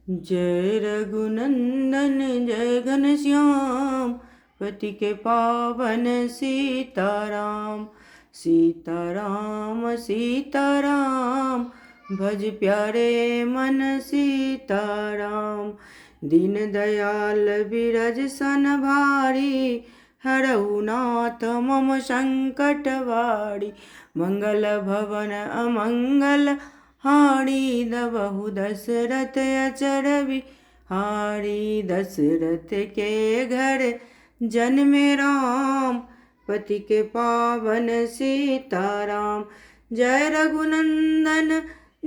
जय रघुनंदन जय घनश्याम, पति के पावन सीताराम। सीताराम सीताराम, भज प्यारे मन सीताराम। दीन दयाल बिरज सन भारी, हरहु नाथ मम संकट वारी। मंगल भवन अमंगल हारी, दबहु दशरथ अचर बिहारी। दशरथ के घर जन्मे राम, पति के पावन सीताराम। जय रघुनंदन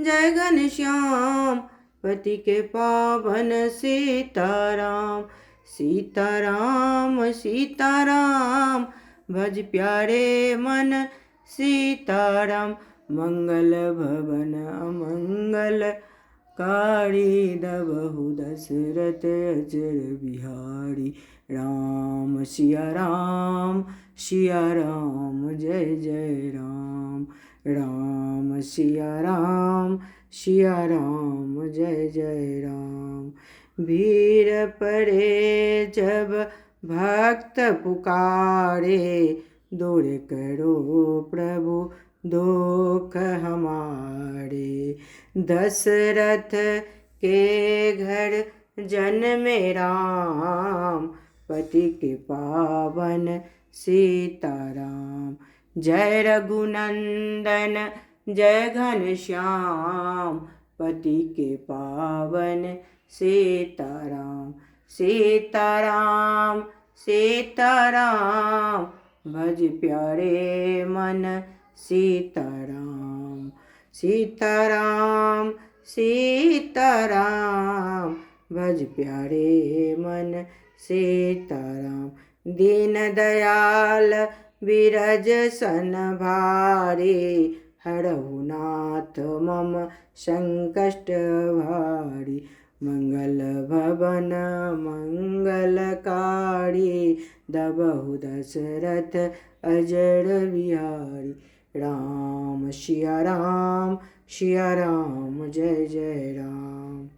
जय घनश्याम, पति के पावन सीताराम। सीताराम सीताराम, भज प्यारे मन सीताराम। मंगल भवन अमंगल कारी, दबहु दशरथ अचर बिहारी। राम सिया राम जय जय राम। राम सिया राम जय जय राम। भीड़ पड़े जब भक्त पुकारे, दूर करो प्रभु दुख हमारे। दशरथ के घर जन्मे राम, पति के पावन सीताराम। जय रघुनंदन जय घनश्याम, पति के पावन सीताराम। सीताराम सीताराम, भज प्यारे मन सीताराम। सीताराम सीताराम, भज प्यारे मन सीताराम। दीन दयाल बिरज सन भारी, हरहु नाथ मम संकट भारी। मंगल भवन मंगलकारी, दबहु दशरथ अजर बिहारी। राम सिया राम जय जय राम।